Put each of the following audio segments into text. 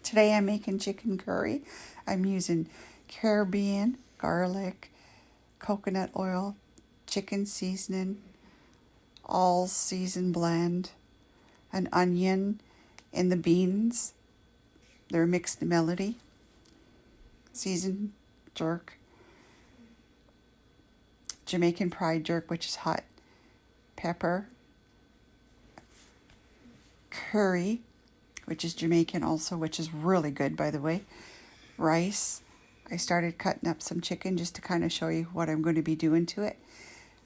Today I'm making chicken curry. I'm using Caribbean, garlic, coconut oil, chicken seasoning, all season blend, an onion, and the beans. They're mixed melody, seasoned jerk, Jamaican fried jerk, which is hot, pepper, curry, which is Jamaican also, which is really good, by the way, rice. I started cutting up some chicken just to kind of show you what I'm going to be doing to it.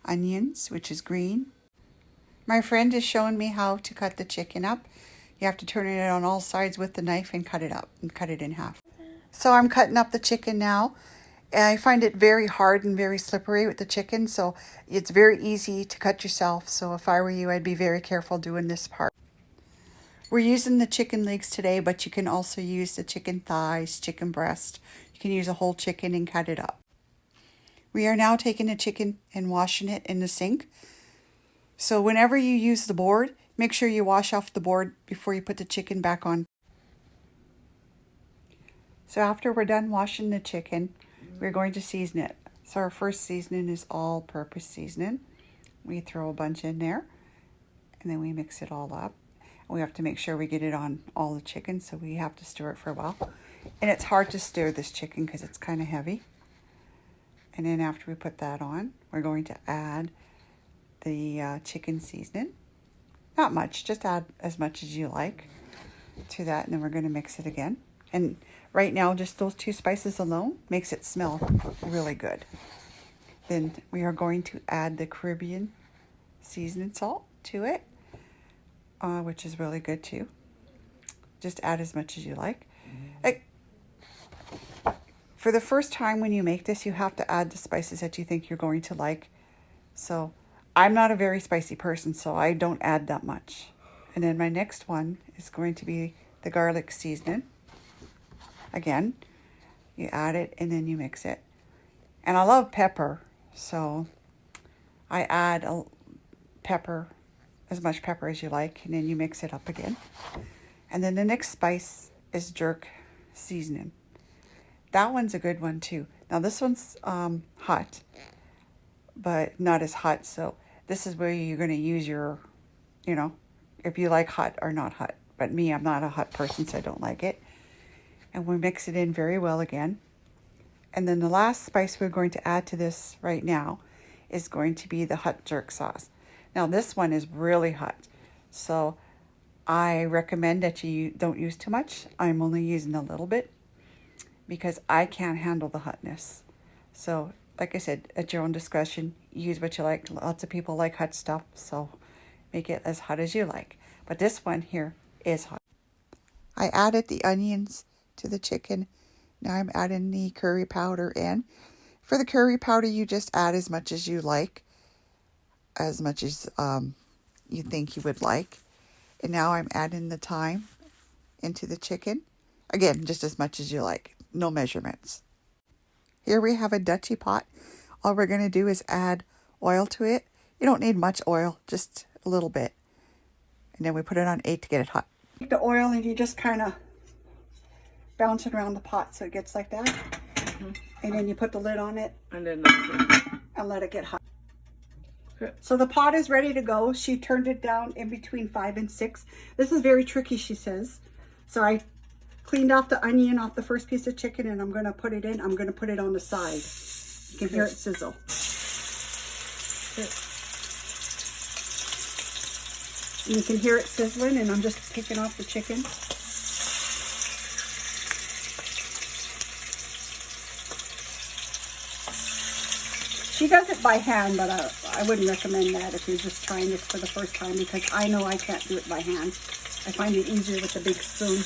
Onions, which is green. My friend is showing me how to cut the chicken up. You have to turn it on all sides with the knife and cut it up and cut it in half. So I'm cutting up the chicken now. And I find it very hard and very slippery with the chicken, so it's very easy to cut yourself. So if I were you, I'd be very careful doing this part. We're using the chicken legs today, but you can also use the chicken thighs, chicken breast. You can use a whole chicken and cut it up. We are now taking the chicken and washing it in the sink. So whenever you use the board, make sure you wash off the board before you put the chicken back on. So after we're done washing the chicken, we're going to season it. So our first seasoning is all-purpose seasoning. We throw a bunch in there, and then we mix it all up. We have to make sure we get it on all the chicken, so we have to stir it for a while. And it's hard to stir this chicken because it's kind of heavy. And then after we put that on, we're going to add the chicken seasoning. Not much, just add as much as you like to that, and then we're going to mix it again. And right now, just those two spices alone makes it smell really good. Then we are going to add the Caribbean seasoning salt to it, which is really good too. Just add as much as you like. For the first time when you make this, you have to add the spices that you think you're going to like. So I'm not a very spicy person, so I don't add that much. And then my next one is going to be the garlic seasoning. Again, you add it and then you mix it. And I love pepper, so I add a pepper, as much pepper as you like, and then you mix it up again. And then the next spice is jerk seasoning. That one's a good one too. Now this one's hot, but not as hot. So this is where you're going to use your, if you like hot or not hot. But me, I'm not a hot person, so I don't like it. And we mix it in very well again. And then the last spice we're going to add to this right now is going to be the hot jerk sauce. Now this one is really hot, so I recommend that you don't use too much. I'm only using a little bit because I can't handle the hotness. So like I said, at your own discretion, use what you like. Lots of people like hot stuff, so make it as hot as you like. But this one here is hot. I added the onions to the chicken. Now I'm adding the curry powder in. For the curry powder, you just add as much as you like, as much as you think you would like. And now I'm adding the thyme into the chicken. Again, just as much as you like, no measurements. Here we have a Dutchie pot. All we're going to do is add oil to it. You don't need much oil, just a little bit. And then we put it on 8 to get it hot. Take the oil and you just kind of bounce it around the pot so it gets like that. Mm-hmm. And then you put the lid on it and then let it get hot. Okay. So the pot is ready to go. She turned it down in between 5 and 6. This is very tricky, she says. So I cleaned off the onion off the first piece of chicken and I'm going to put it in. I'm going to put it on the side. You can hear it sizzle. Okay. And you can hear it sizzling, and I'm just taking off the chicken. She does it by hand, but I wouldn't recommend that if you're just trying this for the first time, because I know I can't do it by hand. I find it easier with a big spoon,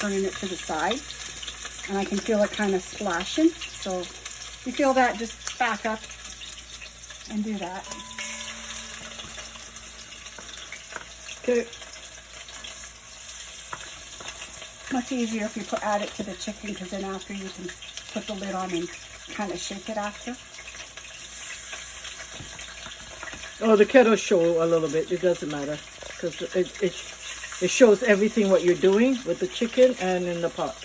turning it to the side. And I can feel it kind of splashing. So if you feel that, just back up and do that. Okay. Much easier if you add it to the chicken, because then after you can put the lid on and kind of shake it after. Oh, the kettle show a little bit. It doesn't matter because It shows everything what you're doing with the chicken and in the pot.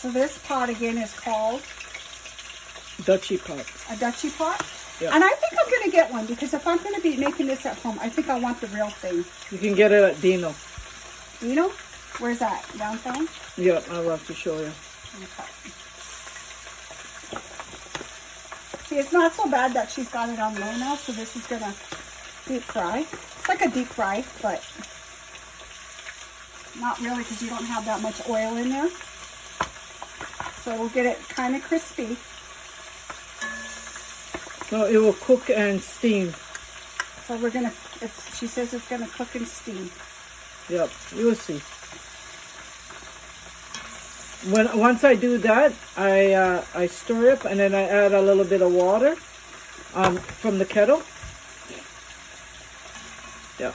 So this pot again is called Dutchie pot. a Dutchie pot. Yeah. And I think I'm going to get one because if I'm going to be making this at home, I think I want the real thing. You can get it at Dino. Dino? Where's that? Downtown? Yeah, I'll have to show you. Okay. See, it's not so bad that she's got it on low now, so this is going to deep fry. It's like a deep fry, but not really because you don't have that much oil in there. So we'll get it kind of crispy. No, it will cook and steam. So we're going to, she says it's going to cook and steam. Yep, you will see. Once I do that, I stir it and then I add a little bit of water from the kettle. Yeah.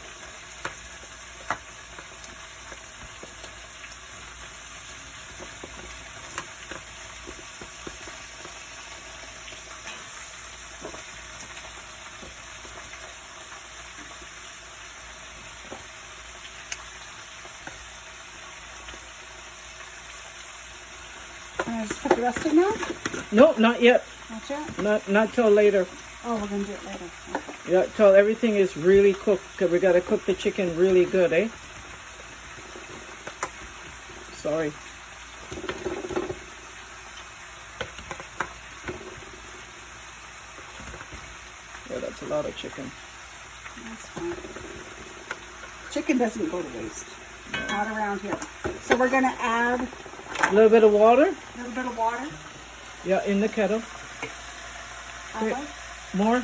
Can I just put the rest in now? No, not yet. Not yet? Not till later. Oh, we're going to do it later. Okay. Yeah, till everything is really cooked. Cause we gotta cook the chicken really good, eh? Sorry. Yeah, that's a lot of chicken. That's fine. Chicken doesn't go to waste. Not around here. So we're going to add A little bit of water. a little bit of water. Yeah, in the kettle. Okay. More.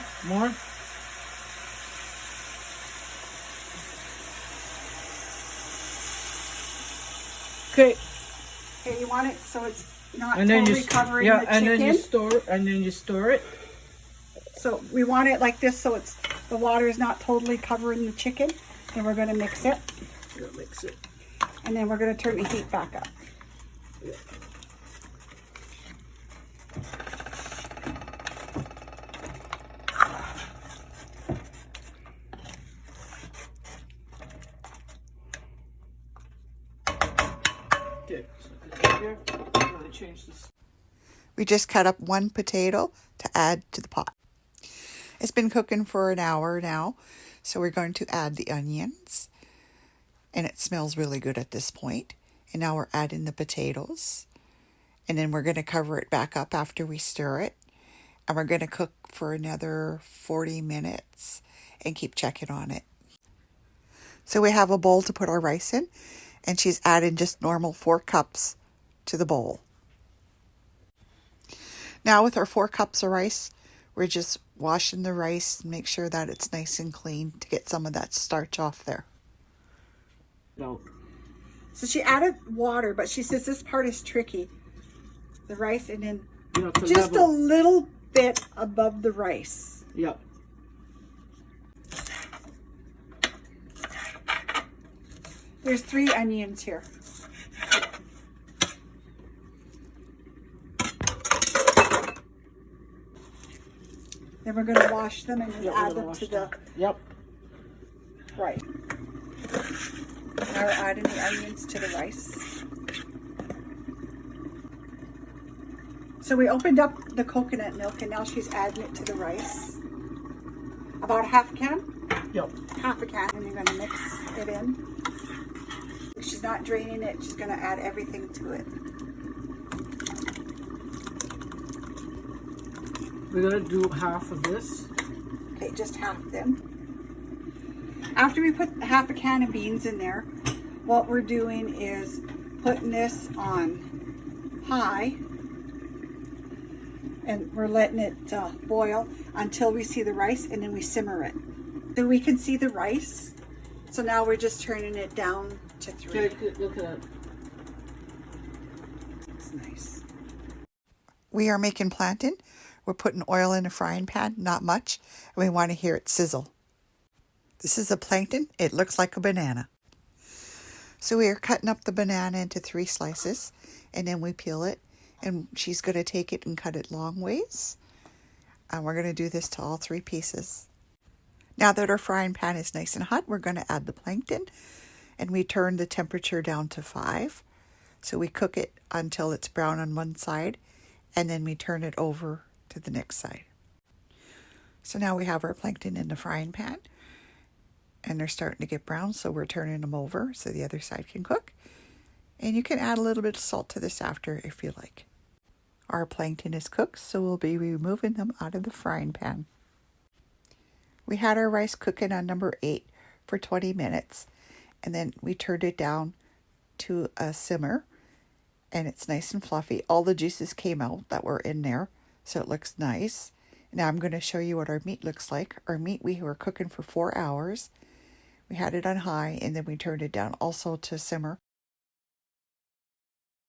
Okay. Okay, you want it so it's not And then totally you covering the chicken. and then you store it. So we want it like this so it's the water is not totally covering the chicken. And we're going to mix it. Yeah, mix it. And then we're going to turn the heat back up. Yeah. Okay, so here, I'm going to change this. We just cut up one potato to add to the pot. It's been cooking for an hour now, so we're going to add the onions. And it smells really good at this point. And now we're adding the potatoes. And then we're going to cover it back up after we stir it. And we're going to cook for another 40 minutes and keep checking on it. So we have a bowl to put our rice in. And she's adding just normal 4 cups to the bowl. Now with our 4 cups of rice, we're just washing the rice and make sure that it's nice and clean to get some of that starch off there. No. So she added water, but she says this part is tricky. The rice and then just level. a little bit above the rice. Yeah. There's 3 onions here. Then we're going to wash them and then add them to the Yep. right. Now we're adding the onions to the rice. So we opened up the coconut milk and now she's adding it to the rice. About half a can? Yep. Half a can, and you're going to mix it in. She's not draining it, she's going to add everything to it. We're going to do half of this. Okay, just half them. After we put half a can of beans in there, what we're doing is putting this on high and we're letting it boil until we see the rice and then we simmer it. So we can see the rice. So now we're just turning it down to 3. Okay, look at that. It's nice. We are making plantain. We're putting oil in a frying pan, not much, and we want to hear it sizzle. This is a plankton. It looks like a banana. So we are cutting up the banana into 3 slices, and then we peel it, and she's going to take it and cut it long ways. And we're going to do this to all 3 pieces. Now that our frying pan is nice and hot, we're going to add the plankton, and we turn the temperature down to 5. So we cook it until it's brown on one side, and then we turn it over to the next side. So now we have our plankton in the frying pan, and they're starting to get brown, so we're turning them over so the other side can cook. And you can add a little bit of salt to this after if you like. Our plankton is cooked, so we'll be removing them out of the frying pan. We had our rice cooking on number 8 for 20 minutes, and then we turned it down to a simmer, and it's nice and fluffy. All the juices came out that were in there, so it looks nice. Now I'm going to show you what our meat looks like. Our meat we were cooking for 4 hours. We had it on high, and then we turned it down also to simmer